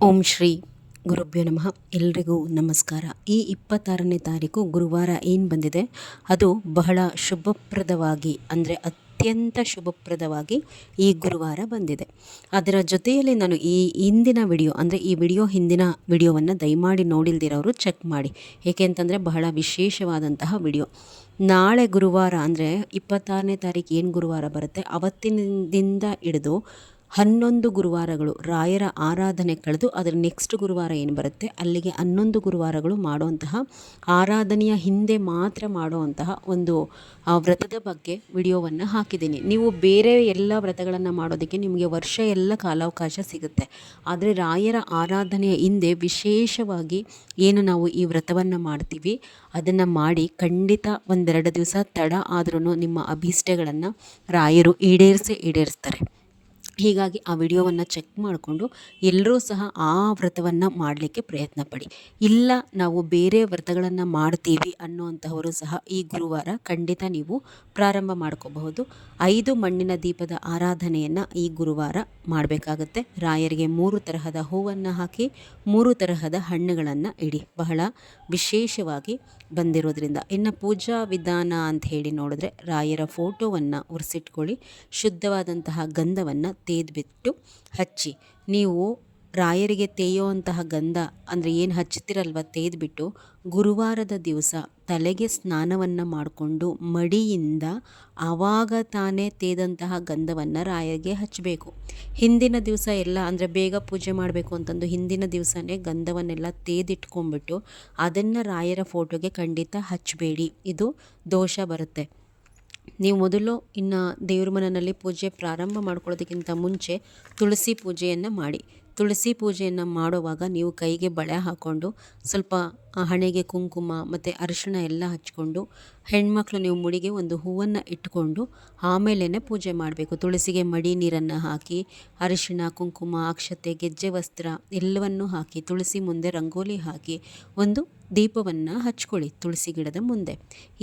ಓಂ ಶ್ರೀ ಗುರುಭ್ಯೋ ನಮಃ. ಎಲ್ರಿಗೂ ನಮಸ್ಕಾರ. ಈ 26ನೇ ತಾರೀಕು ಗುರುವಾರ ಏನು ಬಂದಿದೆ ಅದು ಬಹಳ ಶುಭಪ್ರದವಾಗಿ ಅಂದರೆ ಅತ್ಯಂತ ಶುಭಪ್ರದವಾಗಿ ಈ ಗುರುವಾರ ಬಂದಿದೆ. ಅದರ ಜೊತೆಯಲ್ಲಿ ನಾನು ಈ ಹಿಂದಿನ ವಿಡಿಯೋ ಅಂದರೆ ಈ ವಿಡಿಯೋ ಹಿಂದಿನ ವಿಡಿಯೋವನ್ನು ದಯಮಾಡಿ ನೋಡಿಲ್ದಿರೋರು ಚೆಕ್ ಮಾಡಿ, ಏಕೆ ಅಂತಂದರೆ ಬಹಳ ವಿಶೇಷವಾದಂತಹ ವಿಡಿಯೋ. ನಾಳೆ ಗುರುವಾರ ಅಂದರೆ 26ನೇ ತಾರೀಕು ಏನು ಗುರುವಾರ ಬರುತ್ತೆ ಅವತ್ತಿನಿಂದ ಹಿಡಿದು 11 ಗುರುವಾರಗಳು ರಾಯರ ಆರಾಧನೆ ಕಳೆದು ಅದರ ನೆಕ್ಸ್ಟ್ ಗುರುವಾರ ಏನು ಬರುತ್ತೆ ಅಲ್ಲಿಗೆ 11 ಗುರುವಾರಗಳು ಮಾಡುವಂತಹ ಆರಾಧನೆಯ ಹಿಂದೆ ಮಾತ್ರ ಮಾಡುವಂತಹ ಒಂದು ವ್ರತದ ಬಗ್ಗೆ ವಿಡಿಯೋವನ್ನು ಹಾಕಿದ್ದೀನಿ. ನೀವು ಬೇರೆ ಎಲ್ಲ ವ್ರತಗಳನ್ನು ಮಾಡೋದಕ್ಕೆ ನಿಮಗೆ ವರ್ಷ ಎಲ್ಲ ಕಾಲಾವಕಾಶ ಸಿಗುತ್ತೆ. ಆದರೆ ರಾಯರ ಆರಾಧನೆಯ ಹಿಂದೆ ವಿಶೇಷವಾಗಿ ಏನು ನಾವು ಈ ವ್ರತವನ್ನು ಮಾಡ್ತೀವಿ ಅದನ್ನು ಮಾಡಿ ಖಂಡಿತ ಒಂದೆರಡು ದಿವಸ ತಡ ಆದ್ರೂ ನಿಮ್ಮ ಅಭೀಷ್ಟಗಳನ್ನು ರಾಯರು ಈಡೇರಿಸ್ತಾರೆ. ಹೀಗಾಗಿ ಆ ವಿಡಿಯೋವನ್ನು ಚೆಕ್ ಮಾಡಿಕೊಂಡು ಎಲ್ಲರೂ ಸಹ ಆ ವ್ರತವನ್ನು ಮಾಡಲಿಕ್ಕೆ ಪ್ರಯತ್ನ ಪಡಿ. ಇಲ್ಲ ನಾವು ಬೇರೆ ವ್ರತಗಳನ್ನು ಮಾಡ್ತೀವಿ ಅನ್ನುವಂತಹವರು ಸಹ ಈ ಗುರುವಾರ ಖಂಡಿತ ನೀವು ಪ್ರಾರಂಭ ಮಾಡ್ಕೋಬಹುದು. 5 ಮಣ್ಣಿನ ದೀಪದ ಆರಾಧನೆಯನ್ನು ಈ ಗುರುವಾರ ಮಾಡಬೇಕಾಗತ್ತೆ. ರಾಯರಿಗೆ 3 ತರಹದ ಹೂವನ್ನು ಹಾಕಿ 3 ತರಹದ ಹಣ್ಣುಗಳನ್ನು ಇಡಿ, ಬಹಳ ವಿಶೇಷವಾಗಿ ಬಂದಿರೋದ್ರಿಂದ. ಇನ್ನು ಪೂಜಾ ವಿಧಾನ ಅಂತ ಹೇಳಿ ನೋಡಿದ್ರೆ ರಾಯರ ಫೋಟೋವನ್ನು ಉರಿಸಿಟ್ಕೊಳ್ಳಿ, ಶುದ್ಧವಾದಂತಹ ಗಂಧವನ್ನು ತೆಗೆದುಬಿಟ್ಟು ಹಚ್ಚಿ. ನೀವು ರಾಯರಿಗೆ ತೇಯುವಂತಹ ಗಂಧ ಅಂದರೆ ಏನು ಹಚ್ಚುತ್ತೀರಲ್ವ ತೆಗೆದುಬಿಟ್ಟು ಗುರುವಾರದ ದಿವಸ ತಲೆಗೆ ಸ್ನಾನವನ್ನು ಮಾಡಿಕೊಂಡು ಮಡಿಯಿಂದ ಆವಾಗ ತಾನೇ ತೇದಂತಹ ಗಂಧವನ್ನು ರಾಯರಿಗೆ ಹಚ್ಚಬೇಕು. ಹಿಂದಿನ ದಿವಸ ಎಲ್ಲ ಅಂದರೆ ಬೇಗ ಪೂಜೆ ಮಾಡಬೇಕು ಅಂತಂದು ಹಿಂದಿನ ದಿವಸನೇ ಗಂಧವನ್ನೆಲ್ಲ ತೇದಿಟ್ಕೊಂಡ್ಬಿಟ್ಟು ಅದನ್ನು ರಾಯರ ಫೋಟೋಗೆ ಖಂಡಿತ ಹಚ್ಚಬೇಡಿ, ಇದು ದೋಷ ಬರುತ್ತೆ. ನೀವು ಮೊದಲು ಇನ್ನು ದೇವ್ರ ಮನೆಯಲ್ಲಿ ಪೂಜೆ ಪ್ರಾರಂಭ ಮಾಡ್ಕೊಳ್ಳೋದಕ್ಕಿಂತ ಮುಂಚೆ ತುಳಸಿ ಪೂಜೆಯನ್ನು ಮಾಡಿ. ತುಳಸಿ ಪೂಜೆಯನ್ನು ಮಾಡುವಾಗ ನೀವು ಕೈಗೆ ಬಳೆ ಹಾಕ್ಕೊಂಡು ಸ್ವಲ್ಪ ಹಣೆಗೆ ಕುಂಕುಮ ಮತ್ತು ಅರಿಶಿಣ ಎಲ್ಲ ಹಚ್ಕೊಂಡು ಹೆಣ್ಮಕ್ಳು ನೀವು ಮುಡಿಗೆ ಒಂದು ಹೂವನ್ನು ಇಟ್ಕೊಂಡು ಆಮೇಲೆ ಪೂಜೆ ಮಾಡಬೇಕು. ತುಳಸಿಗೆ ಮಡಿ ನೀರನ್ನು ಹಾಕಿ ಅರಿಶಿಣ ಕುಂಕುಮ ಅಕ್ಷತೆ ಗೆಜ್ಜೆ ವಸ್ತ್ರ ಎಲ್ಲವನ್ನೂ ಹಾಕಿ ತುಳಸಿ ಮುಂದೆ ರಂಗೋಲಿ ಹಾಕಿ ಒಂದು ದೀಪವನ್ನು ಹಚ್ಕೊಳ್ಳಿ ತುಳಸಿ ಗಿಡದ ಮುಂದೆ.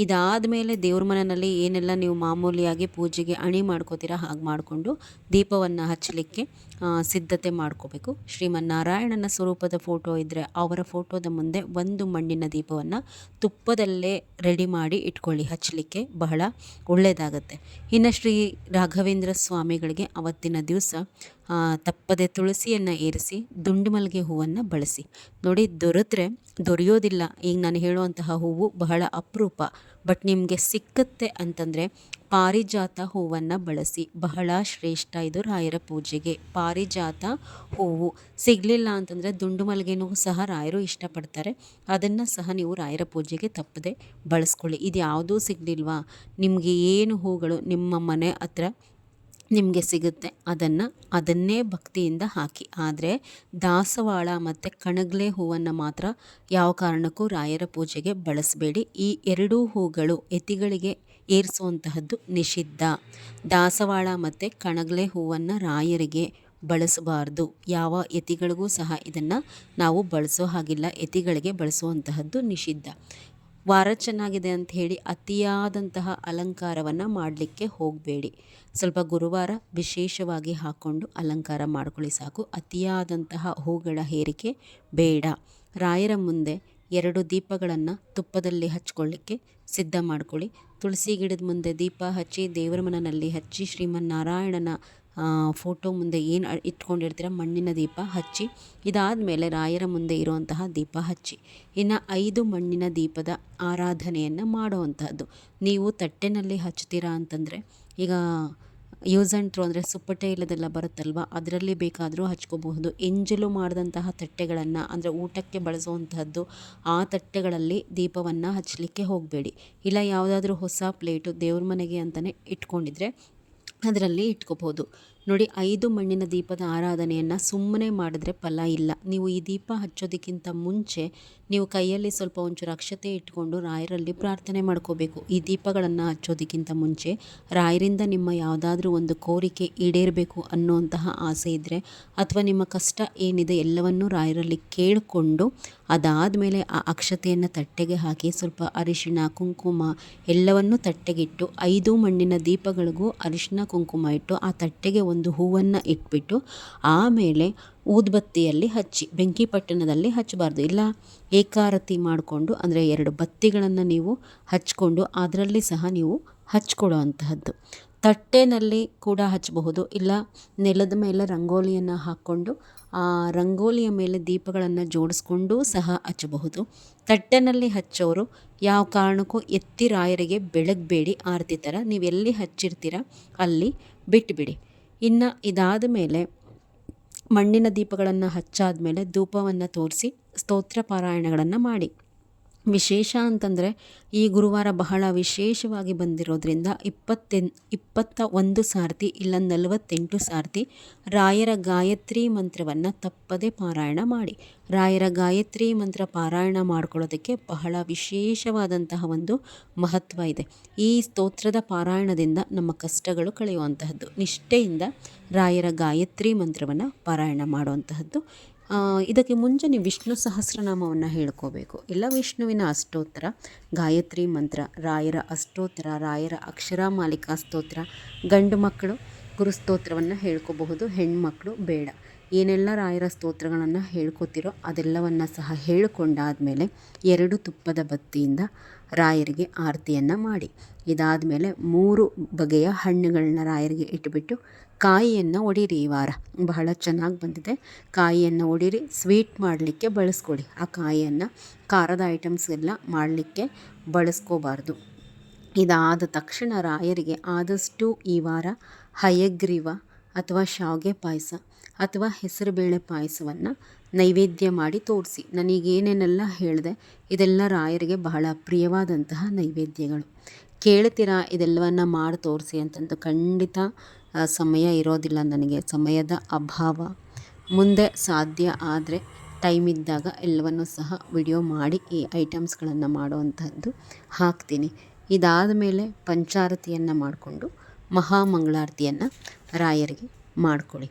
ಇದಾದ ಮೇಲೆ ದೇವ್ರ ಮನೆಯಲ್ಲಿ ಏನೆಲ್ಲ ನೀವು ಮಾಮೂಲಿಯಾಗಿ ಪೂಜೆಗೆ ಅಣಿ ಮಾಡ್ಕೋತೀರಾ ಹಾಗೆ ಮಾಡಿಕೊಂಡು ದೀಪವನ್ನು ಹಚ್ಚಲಿಕ್ಕೆ ಸಿದ್ಧತೆ ಮಾಡ್ಕೋಬೇಕು. ಶ್ರೀಮನ್ನಾರಾಯಣನ ಸ್ವರೂಪದ ಫೋಟೋ ಇದ್ದರೆ ಅವರ ಫೋಟೋದ ಮುಂದೆ ಒಂದು ಮಣ್ಣಿನ ದೀಪವನ್ನು ತುಪ್ಪದಲ್ಲೇ ರೆಡಿ ಮಾಡಿ ಇಟ್ಕೊಳ್ಳಿ, ಹಚ್ಚಲಿಕ್ಕೆ ಬಹಳ ಒಳ್ಳೆಯದಾಗತ್ತೆ. ಇನ್ನು ಶ್ರೀ ರಾಘವೇಂದ್ರ ಸ್ವಾಮಿಗಳಿಗೆ ಅವತ್ತಿನ ದಿವಸ ತಪ್ಪದೆ ತುಳಸಿಯನ್ನು ಏರಿಸಿ ದುಂಡು ಮಲ್ಲಿಗೆ ಹೂವನ್ನು ಬಳಸಿ. ನೋಡಿ, ದೊರೆಯೋದಿಲ್ಲ. ಈಗ ನಾನು ಹೇಳುವಂತಹ ಹೂವು ಬಹಳ ಅಪರೂಪ, ಬಟ್ ನಿಮಗೆ ಸಿಕ್ಕತ್ತೆ ಅಂತಂದರೆ ಪಾರಿಜಾತ ಹೂವನ್ನು ಬಳಸಿ, ಬಹಳ ಶ್ರೇಷ್ಠ ಇದು ರಾಯರ ಪೂಜೆಗೆ. ಪಾರಿಜಾತ ಹೂವು ಸಿಗಲಿಲ್ಲ ಅಂತಂದರೆ ದುಂಡು ಮಲ್ಲಿಗೆನೂ ಸಹ ರಾಯರು ಇಷ್ಟಪಡ್ತಾರೆ, ಅದನ್ನು ಸಹ ನೀವು ರಾಯರ ಪೂಜೆಗೆ ತಪ್ಪದೆ ಬಳಸ್ಕೊಳ್ಳಿ. ಇದು ಯಾವುದೂ ಸಿಗಲಿಲ್ವಾ, ನಿಮಗೆ ಏನು ಹೂಗಳು ನಿಮ್ಮ ಮನೆ ಹತ್ರ ನಿಮಗೆ ಸಿಗುತ್ತೆ ಅದನ್ನೇ ಭಕ್ತಿಯಿಂದ ಹಾಕಿ. ಆದರೆ ದಾಸವಾಳ ಮತ್ತು ಕಣಗ್ಲೆ ಹೂವನ್ನು ಮಾತ್ರ ಯಾವ ಕಾರಣಕ್ಕೂ ರಾಯರ ಪೂಜೆಗೆ ಬಳಸಬೇಡಿ. ಈ ಎರಡೂ ಹೂಗಳು ಯತಿಗಳಿಗೆ ಏರಿಸುವಂತಹದ್ದು ನಿಷಿದ್ಧ. ದಾಸವಾಳ ಮತ್ತು ಕಣಗ್ಲೆ ಹೂವನ್ನು ರಾಯರಿಗೆ ಬಳಸಬಾರ್ದು. ಯಾವ ಯತಿಗಳಿಗೂ ಸಹ ಇದನ್ನು ನಾವು ಬಳಸೋ ಹಾಗಿಲ್ಲ, ಯತಿಗಳಿಗೆ ಬಳಸುವಂತಹದ್ದು ನಿಷಿದ್ಧ. ವಾರ ಚೆನ್ನಾಗಿದೆ ಅಂತ ಹೇಳಿ ಅತಿಯಾದಂತಹ ಅಲಂಕಾರವನ್ನು ಮಾಡಲಿಕ್ಕೆ ಹೋಗಬೇಡಿ. ಸ್ವಲ್ಪ ಗುರುವಾರ ವಿಶೇಷವಾಗಿ ಹಾಕ್ಕೊಂಡು ಅಲಂಕಾರ ಮಾಡ್ಕೊಳ್ಳಿ ಸಾಕು, ಅತಿಯಾದಂತಹ ಹೂಗಳ ಹೇರಿಕೆ ಬೇಡ. ರಾಯರ ಮುಂದೆ 2 ದೀಪಗಳನ್ನು ತುಪ್ಪದಲ್ಲಿ ಹಚ್ಕೊಳ್ಳಿಕ್ಕೆ ಸಿದ್ಧ ಮಾಡ್ಕೊಳ್ಳಿ. ತುಳಸಿ ಗಿಡದ ಮುಂದೆ ದೀಪ ಹಚ್ಚಿ, ದೇವರ ಮನೆಯಲ್ಲಿ ಹಚ್ಚಿ, ಶ್ರೀಮನ್ನಾರಾಯಣನ ಫೋಟೋ ಮುಂದೆ ಏನು ಇಟ್ಕೊಂಡಿರ್ತೀರ ಮಣ್ಣಿನ ದೀಪ ಹಚ್ಚಿ, ಇದಾದ ಮೇಲೆ ರಾಯರ ಮುಂದೆ ಇರುವಂತಹ ದೀಪ ಹಚ್ಚಿ. ಇನ್ನು 5 ಮಣ್ಣಿನ ದೀಪದ ಆರಾಧನೆಯನ್ನು ಮಾಡುವಂತಹದ್ದು. ನೀವು ತಟ್ಟೆನಲ್ಲಿ ಹಚ್ತೀರಾ ಅಂತಂದರೆ ಈಗ ಯೂಸ್ ಆ್ಯಂಡ್ ಥ್ರೋ ಅಂದರೆ ಸುಪ್ಪಟೆ ಇಲ್ಲದೆಲ್ಲ ಬರುತ್ತಲ್ವ, ಅದರಲ್ಲಿ ಬೇಕಾದರೂ ಹಚ್ಕೋಬಹುದು. ಎಂಜಲು ಮಾಡಿದಂತಹ ತಟ್ಟೆಗಳನ್ನು ಅಂದರೆ ಊಟಕ್ಕೆ ಬಳಸುವಂತಹದ್ದು ಆ ತಟ್ಟೆಗಳಲ್ಲಿ ದೀಪವನ್ನು ಹಚ್ಚಲಿಕ್ಕೆ ಹೋಗಬೇಡಿ. ಇಲ್ಲ ಯಾವುದಾದ್ರೂ ಹೊಸ ಪ್ಲೇಟು ದೇವ್ರ ಮನೆಗೆ ಅಂತಲೇ ಇಟ್ಕೊಂಡಿದ್ರೆ ಅದರಲ್ಲಿ ಇಟ್ಕೋಬೋದು. ನೋಡಿ, 5 ಮಣ್ಣಿನ ದೀಪದ ಆರಾಧನೆಯನ್ನು ಸುಮ್ಮನೆ ಮಾಡಿದ್ರೆ ಫಲ ಇಲ್ಲ. ನೀವು ಈ ದೀಪ ಹಚ್ಚೋದಕ್ಕಿಂತ ಮುಂಚೆ ನೀವು ಕೈಯಲ್ಲಿ ಸ್ವಲ್ಪ ಒಂಚೂರು ಅಕ್ಷತೆ ಇಟ್ಕೊಂಡು ರಾಯರಲ್ಲಿ ಪ್ರಾರ್ಥನೆ ಮಾಡ್ಕೋಬೇಕು. ಈ ದೀಪಗಳನ್ನು ಹಚ್ಚೋದಕ್ಕಿಂತ ಮುಂಚೆ ರಾಯರಿಂದ ನಿಮ್ಮ ಯಾವುದಾದ್ರೂ ಒಂದು ಕೋರಿಕೆ ಈಡೇರಬೇಕು ಅನ್ನುವಂತಹ ಆಸೆ ಇದ್ದರೆ ಅಥವಾ ನಿಮ್ಮ ಕಷ್ಟ ಏನಿದೆ ಎಲ್ಲವನ್ನೂ ರಾಯರಲ್ಲಿ ಕೇಳಿಕೊಂಡು ಅದಾದಮೇಲೆ ಆ ಅಕ್ಷತೆಯನ್ನು ತಟ್ಟೆಗೆ ಹಾಕಿ ಸ್ವಲ್ಪ ಅರಿಶಿಣ ಕುಂಕುಮ ಎಲ್ಲವನ್ನೂ ತಟ್ಟೆಗಿಟ್ಟು 5 ಮಣ್ಣಿನ ದೀಪಗಳಿಗೂ ಅರಿಶಿಣ ಕುಂಕುಮ ಇಟ್ಟು ಆ ತಟ್ಟೆಗೆ ಒಂದು ಹೂವನ್ನು ಇಟ್ಬಿಟ್ಟು ಆಮೇಲೆ ಊದುಬತ್ತಿಯಲ್ಲಿ ಹಚ್ಚಿ, ಬೆಂಕಿ ಪಟ್ಟಣದಲ್ಲಿ ಹಚ್ಚಬಾರ್ದು. ಇಲ್ಲ ಏಕಾರತಿ ಮಾಡಿಕೊಂಡು ಅಂದರೆ 2 ಬತ್ತಿಗಳನ್ನು ನೀವು ಹಚ್ಕೊಂಡು ಅದರಲ್ಲಿ ಸಹ ನೀವು ಹಚ್ಕೊಳ್ಳೋ ಅಂತಹದ್ದು. ತಟ್ಟೆನಲ್ಲಿ ಕೂಡ ಹಚ್ಚಬಹುದು, ಇಲ್ಲ ನೆಲದ ಮೇಲೆ ರಂಗೋಲಿಯನ್ನು ಹಾಕ್ಕೊಂಡು ಆ ರಂಗೋಲಿಯ ಮೇಲೆ ದೀಪಗಳನ್ನು ಜೋಡಿಸ್ಕೊಂಡು ಸಹ ಹಚ್ಚಬಹುದು. ತಟ್ಟೆನಲ್ಲಿ ಹಚ್ಚೋರು ಯಾವ ಕಾರಣಕ್ಕೂ ಎತ್ತಿ ರಾಯರಿಗೆ ಬೆಳಗಬೇಡಿ. ಆರತಿ ಥರ ನೀವು ಎಲ್ಲಿ ಹಚ್ಚಿರ್ತೀರ ಅಲ್ಲಿ ಬಿಟ್ಟುಬಿಡಿ. ಇನ್ನು ಇದಾದ ಮೇಲೆ ಮಣ್ಣಿನ ದೀಪಗಳನ್ನು ಹಚ್ಚಾದ ಮೇಲೆ ಧೂಪವನ್ನು ತೋರಿಸಿ ಸ್ತೋತ್ರ ಪಾರಾಯಣಗಳನ್ನು ಮಾಡಿ. ವಿಶೇಷ ಅಂತಂದರೆ ಈ ಗುರುವಾರ ಬಹಳ ವಿಶೇಷವಾಗಿ ಬಂದಿರೋದ್ರಿಂದ 21 ಸಾರ್ತಿ ಇಲ್ಲ 48 ಸಾರ್ತಿ ರಾಯರ ಗಾಯತ್ರಿ ಮಂತ್ರವನ್ನು ತಪ್ಪದೆ ಪಾರಾಯಣ ಮಾಡಿ. ರಾಯರ ಗಾಯತ್ರಿ ಮಂತ್ರ ಪಾರಾಯಣ ಮಾಡ್ಕೊಳ್ಳೋದಕ್ಕೆ ಬಹಳ ವಿಶೇಷವಾದಂತಹ ಒಂದು ಮಹತ್ವ ಇದೆ. ಈ ಸ್ತೋತ್ರದ ಪಾರಾಯಣದಿಂದ ನಮ್ಮ ಕಷ್ಟಗಳು ಕಳೆಯುವಂತಹದ್ದು. ನಿಷ್ಠೆಯಿಂದ ರಾಯರ ಗಾಯತ್ರಿ ಮಂತ್ರವನ್ನು ಪಾರಾಯಣ ಮಾಡುವಂತಹದ್ದು. ಇದಕ್ಕೆ ಮುಂಚೆ ನೀವು ವಿಷ್ಣು ಸಹಸ್ರನಾಮವನ್ನು ಹೇಳ್ಕೋಬೇಕು. ಇಲ್ಲ ವಿಷ್ಣುವಿನ ಅಷ್ಟೋತ್ತರ, ಗಾಯತ್ರಿ ಮಂತ್ರ, ರಾಯರ ಅಷ್ಟೋತ್ತರ, ರಾಯರ ಅಕ್ಷರ ಮಾಲಿಕಾ ಸ್ತೋತ್ರ. ಗಂಡು ಮಕ್ಕಳು ಗುರುಸ್ತೋತ್ರವನ್ನು ಹೇಳ್ಕೋಬಹುದು, ಹೆಣ್ಮಕ್ಳು ಬೇಡ. ಏನೆಲ್ಲ ರಾಯರ ಸ್ತೋತ್ರಗಳನ್ನು ಹೇಳ್ಕೊತಿರೋ ಅದೆಲ್ಲವನ್ನು ಸಹ ಹೇಳಿಕೊಂಡಾದಮೇಲೆ 2 ತುಪ್ಪದ ಬತ್ತಿಯಿಂದ ರಾಯರಿಗೆ ಆರತಿಯನ್ನು ಮಾಡಿ. ಇದಾದ ಮೇಲೆ 3 ಬಗೆಯ ಹಣ್ಣುಗಳನ್ನ ರಾಯರಿಗೆ ಇಟ್ಟುಬಿಟ್ಟು ಕಾಯಿಯನ್ನು ಒಡೀರಿ. ಈ ವಾರ ಬಹಳ ಚೆನ್ನಾಗಿ ಬಂದಿದೆ. ಕಾಯಿಯನ್ನು ಒಡೀರಿ, ಸ್ವೀಟ್ ಮಾಡಲಿಕ್ಕೆ ಬಳಸ್ಕೊಳ್ಳಿ. ಆ ಕಾಯಿಯನ್ನು ಖಾರದ ಐಟಮ್ಸ್ ಎಲ್ಲ ಮಾಡಲಿಕ್ಕೆ ಬಳಸ್ಕೋಬಾರ್ದು. ಇದಾದ ತಕ್ಷಣ ರಾಯರಿಗೆ ಆದಷ್ಟು ಈ ವಾರ ಹಯಗ್ರೀವ ಅಥವಾ ಶಾವಿಗೆ ಪಾಯಸ ಅಥವಾ ಹೆಸರುಬೇಳೆ ಪಾಯಸವನ್ನು ನೈವೇದ್ಯ ಮಾಡಿ ತೋರಿಸಿ. ನನಗೇನೇನೆಲ್ಲ ಹೇಳಿದೆ ಇದೆಲ್ಲ ರಾಯರಿಗೆ ಬಹಳ ಪ್ರಿಯವಾದಂತಹ ನೈವೇದ್ಯಗಳು. ಕೇಳ್ತೀರಾ ಇದೆಲ್ಲವನ್ನು ಮಾಡಿ ತೋರಿಸಿ ಅಂತಂದು. ಖಂಡಿತ ಸಮಯ ಇರೋದಿಲ್ಲ ನನಗೆ, ಸಮಯದ ಅಭಾವ. ಮುಂದೆ ಸಾಧ್ಯ ಆದರೆ ಟೈಮ್ ಇದ್ದಾಗ ಎಲ್ಲವನ್ನು ಸಹ ವಿಡಿಯೋ ಮಾಡಿ ಈ ಐಟಮ್ಸ್ಗಳನ್ನು ಮಾಡುವಂಥದ್ದು ಹಾಕ್ತೀನಿ. ಇದಾದ ಮೇಲೆ ಪಂಚಾರತಿಯನ್ನು ಮಾಡಿಕೊಂಡು ಮಹಾಮಂಗಳಾರತಿಯನ್ನು ರಾಯರಿಗೆ ಮಾಡಿಕೊಳ್ಳಿ.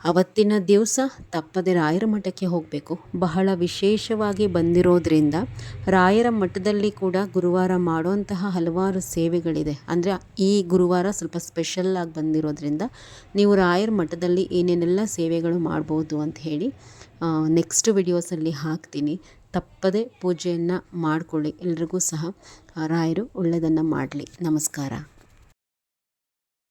ಅವತ್ತಿನ ದಿವಸ ತಪ್ಪದೆ ರಾಯರ ಮಠಕ್ಕೆ ಹೋಗಬೇಕು. ಬಹಳ ವಿಶೇಷವಾಗಿ ಬಂದಿರೋದ್ರಿಂದ ರಾಯರ ಮಠದಲ್ಲಿ ಕೂಡ ಗುರುವಾರ ಮಾಡುವಂತಹ ಹಲವಾರು ಸೇವೆಗಳಿದೆ. ಅಂದರೆ ಈ ಗುರುವಾರ ಸ್ವಲ್ಪ ಸ್ಪೆಷಲ್ಲಾಗಿ ಬಂದಿರೋದ್ರಿಂದ ನೀವು ರಾಯರ ಮಠದಲ್ಲಿ ಏನೇನೆಲ್ಲ ಸೇವೆಗಳು ಮಾಡ್ಬೋದು ಅಂತ ಹೇಳಿ ನೆಕ್ಸ್ಟ್ ವಿಡಿಯೋಸಲ್ಲಿ ಹಾಕ್ತೀನಿ. ತಪ್ಪದೆ ಪೂಜೆಯನ್ನು ಮಾಡಿಕೊಳ್ಳಿ. ಎಲ್ರಿಗೂ ಸಹ ರಾಯರು ಒಳ್ಳೆಯದನ್ನು ಮಾಡಲಿ. ನಮಸ್ಕಾರ.